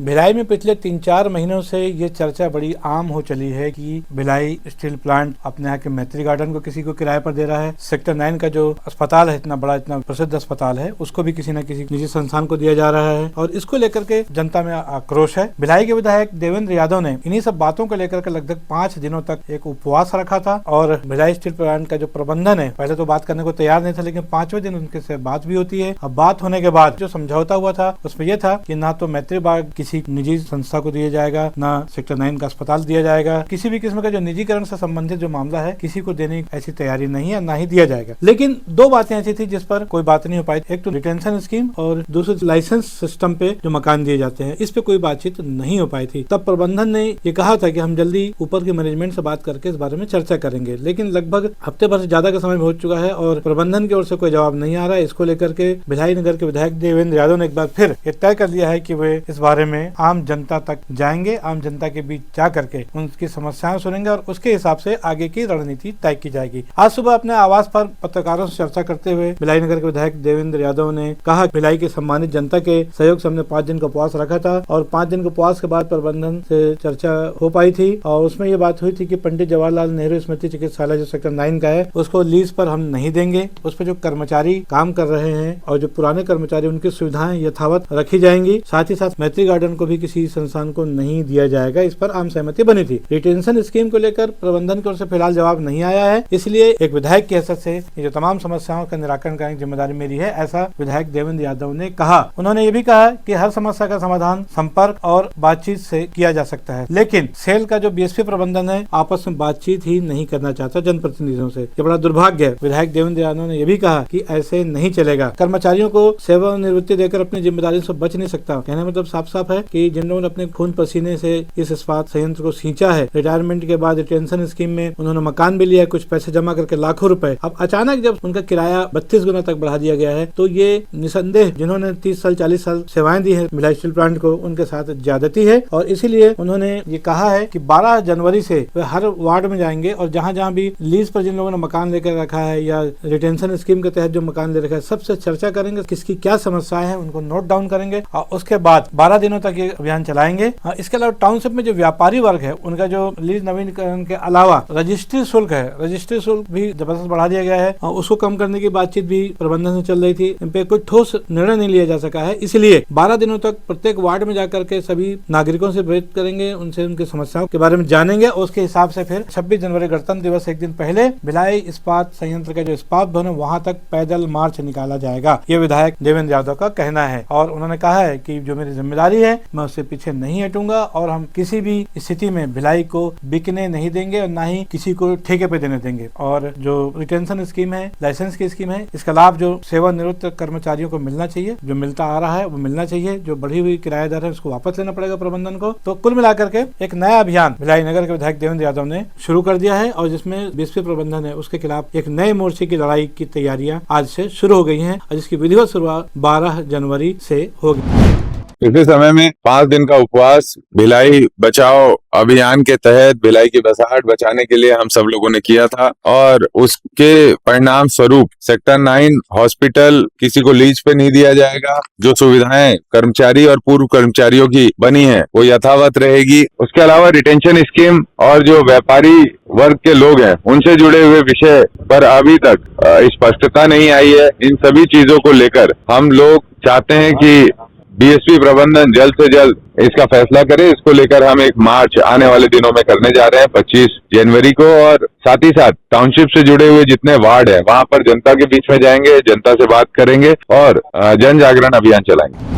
भिलाई में पिछले 3-4 महीनों से ये चर्चा बड़ी आम हो चली है कि भिलाई स्टील प्लांट अपने यहाँ के मैत्री गार्डन को किसी को किराए पर दे रहा है। सेक्टर 9 का जो अस्पताल है, इतना बड़ा इतना प्रसिद्ध अस्पताल है, उसको भी किसी न किसी निजी संस्थान को दिया जा रहा है और इसको लेकर के जनता में आक्रोश है। भिलाई के विधायक देवेंद्र यादव ने इन्हीं सब बातों को लेकर के लगभग 5 दिनों तक एक उपवास रखा था और भिलाई स्टील प्लांट का जो प्रबंधन है, पहले तो बात करने को तैयार नहीं था, लेकिन 5वें दिन उनके से बात भी होती है। अब बात होने के बाद जो समझौता हुआ था उसमें यह था कि ना तो मैत्री बाग किसी निजी संस्था को दिया जाएगा, ना सेक्टर 9 का अस्पताल दिया जाएगा, किसी भी किस्म का जो निजीकरण से संबंधित जो मामला है किसी को देने की ऐसी तैयारी नहीं है, ना ही दिया जाएगा। लेकिन 2 बातें ऐसी थी जिस पर कोई बात नहीं हो पाई। एक तो रिटेंशन स्कीम और दूसरी लाइसेंस सिस्टम पे जो मकान दिए जाते हैं, इस पे कोई बातचीत नहीं हो पाई थी। तब प्रबंधन ने ये कहा था कि हम जल्दी ऊपर के मैनेजमेंट से बात करके इस बारे में चर्चा करेंगे, लेकिन लगभग हफ्ते भर से ज्यादा का समय हो चुका है और प्रबंधन की ओर से कोई जवाब नहीं आ रहा है। इसको लेकर के भिलाई नगर के विधायक देवेंद्र यादव ने एक बार फिर तय कर लिया है कि वे इस बारे में आम जनता तक जाएंगे, आम जनता के बीच जा करके उनकी समस्याएं सुनेंगे और उसके हिसाब से आगे की रणनीति तय की जाएगी। आज सुबह अपने आवास पर पत्रकारों से चर्चा करते हुए भिलाई नगर के विधायक देवेंद्र यादव ने कहा, भिलाई की सम्मानित जनता के सहयोग से हमने 5 दिन का उपवास रखा था और 5 दिन के उपवास के बाद प्रबंधन से चर्चा हो पाई थी और उसमें ये बात हुई थी कि पंडित जवाहरलाल नेहरू स्मृति चिकित्सालय जो सेक्टर 9 का है उसको लीज पर हम नहीं देंगे। उस पर जो कर्मचारी काम कर रहे हैं और जो पुराने कर्मचारी, उनकी सुविधाएं यथावत रखी जाएंगी। साथ ही साथ मैत्री गार्डन को भी किसी संस्थान को नहीं दिया जाएगा। इस पर आम सहमति बनी थी। रिटेंशन स्कीम को लेकर प्रबंधन की ओर से फिलहाल जवाब नहीं आया है, इसलिए एक विधायक की हैसियत से ये जो तमाम समस्याओं का निराकरण करने की जिम्मेदारी मेरी है, ऐसा विधायक देवेंद्र यादव ने कहा। उन्होंने ये भी कहा कि हर समस्या का समाधान संपर्क और बातचीत से किया जा सकता है, लेकिन सेल का जो बीएसपी प्रबंधन है आपस में बातचीत ही नहीं करना चाहता जनप्रतिनिधियों से। ये बड़ा दुर्भाग्य है। विधायक देवेंद्र यादव ने यह भी कहा कि ऐसे नहीं चलेगा। कर्मचारियों को सेवानिवृत्ति देकर अपनी जिम्मेदारी से बच नहीं सकता। कहने मतलब साफ साफ है कि जिन लोगों ने अपने खून पसीने से इस इस्पात संयंत्र को सींचा है, रिटायरमेंट के बाद रिटेंशन स्कीम में उन्होंने मकान भी लिया, कुछ पैसे जमा करके लाखों रुपए, अब अचानक जब उनका किराया 32 गुना तक बढ़ा दिया गया है, तो ये निसंदेह जिन्होंने 30 साल 40 साल सेवाएं दी है भिलाई स्टील प्लांट को, उनके साथ ज्यादती है और इसीलिए उन्होंने ये कहा है कि 12 जनवरी से वे हर वार्ड में जाएंगे और जहाँ जहाँ भी लीज पर जिन लोगों ने मकान लेकर रखा है या रिटेंशन स्कीम के तहत जो मकान ले रखा है, सबसे चर्चा करेंगे, किसकी क्या समस्याएं हैं उनको नोट डाउन करेंगे और उसके बाद 12 दिनों तक ये अभियान चलाएंगे। इसके अलावा टाउनशिप में जो व्यापारी वर्ग है उनका जो लीज नवीनीकरण के अलावा रजिस्ट्री शुल्क है, रजिस्ट्री शुल्क भी जबरदस्त बढ़ा दिया गया है और उसको कम करने की बातचीत भी प्रबंधन से चल रही थी। इन पे कोई ठोस निर्णय नहीं लिया जा सका है, इसलिए 12 दिनों तक प्रत्येक वार्ड में जाकर के सभी नागरिकों से भेंट करेंगे, उनसे उनकी समस्याओं के बारे में जानेंगे और उसके हिसाब से फिर 26 जनवरी गणतंत्र दिवस एक दिन पहले भिलाई इस्पात संयंत्र का जो इस्पात भवन है वहां तक पैदल मार्च निकाला जाएगा। ये विधायक देवेंद्र यादव का कहना है और उन्होंने कहा है कि जो मेरी जिम्मेदारी है मैं उससे पीछे नहीं हटूंगा और हम किसी भी स्थिति में भिलाई को बिकने नहीं देंगे और ना ही किसी को ठेके पे देने देंगे। और जो रिटेंशन स्कीम है, लाइसेंस की स्कीम है, इसका लाभ जो सेवानिवृत्त कर्मचारियों को मिलना चाहिए, जो मिलता आ रहा है वो मिलना चाहिए। जो बढ़ी हुई किराएदार है उसको वापस लेना पड़ेगा प्रबंधन को। तो कुल मिलाकर के एक नया अभियान भिलाई नगर के विधायक देवेंद्र यादव ने शुरू कर दिया है और जिसमें बीएसपी प्रबंधन है उसके खिलाफ एक नए मोर्चे की लड़ाई की तैयारियां आज से शुरू हो गई हैं और जिसकी विधिवत शुरुआत 12 जनवरी से होगी। पिछले समय में 5 दिन का उपवास भिलाई बचाओ अभियान के तहत भिलाई की बसाहट बचाने के लिए हम सब लोगों ने किया था और उसके परिणाम स्वरूप सेक्टर 9 हॉस्पिटल किसी को लीज पे नहीं दिया जाएगा। जो सुविधाएं कर्मचारी और पूर्व कर्मचारियों की बनी है वो यथावत रहेगी। उसके अलावा रिटेंशन स्कीम और जो व्यापारी वर्ग के लोग हैं उनसे जुड़े हुए विषय पर अभी तक स्पष्टता नहीं आई है। इन सभी चीजों को लेकर हम लोग चाहते हैं कि बीएसपी प्रबंधन जल्द से जल्द इसका फैसला करे। इसको लेकर हम एक मार्च आने वाले दिनों में करने जा रहे हैं 25 जनवरी को और साथ ही साथ टाउनशिप से जुड़े हुए जितने वार्ड हैं वहां पर जनता के बीच में जाएंगे, जनता से बात करेंगे और जन जागरण अभियान चलाएंगे।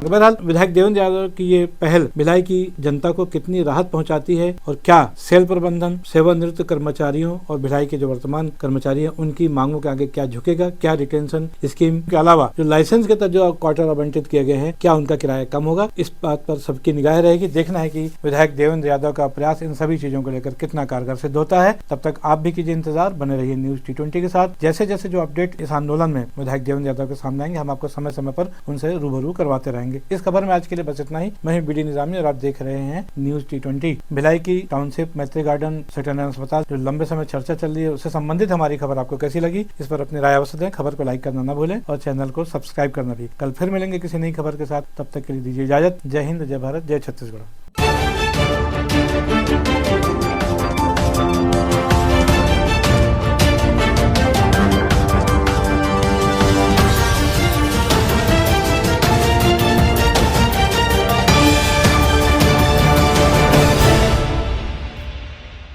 बहरहाल विधायक देवेंद्र यादव की ये पहल भिलाई की जनता को कितनी राहत पहुंचाती है और क्या सेल प्रबंधन सेवानिवृत्त कर्मचारियों और भिलाई के जो वर्तमान कर्मचारी हैं उनकी मांगों के आगे क्या झुकेगा, क्या रिटेंशन स्कीम के अलावा जो लाइसेंस के तहत जो क्वार्टर आवंटित किए गए हैं क्या उनका किराया कम होगा, इस बात पर सबकी निगाह रहेगी। देखना है कि विधायक देवेंद्र यादव का प्रयास इन सभी चीजों को लेकर कितना कारगर सिद्ध होता है। तब तक आप भी कीजिए इंतजार, बने रहिए न्यूज T20 के साथ। जैसे जैसे जो अपडेट इस आंदोलन में विधायक देवेंद्र यादव के सामने आएंगे हम आपको समय समय पर उनसे रूबरू करवाते रहेंगे। रहेंगे। इस खबर में आज के लिए बस इतना ही। मैं बीडी निजामी और आप देख रहे हैं न्यूज T20। भिलाई की टाउनशिप मैत्री गार्डन सेक्टर 9 अस्पताल जो लंबे समय चर्चा चल रही है, उससे संबंधित हमारी खबर आपको कैसी लगी, इस पर अपनी राय अवश्य दें। खबर को लाइक करना न भूलें और चैनल को सब्सक्राइब करना भी। कल फिर मिलेंगे किसी नई खबर के साथ, तब तक के लिए दीजिए इजाजत। जय हिंद, जय भारत, जय छत्तीसगढ़।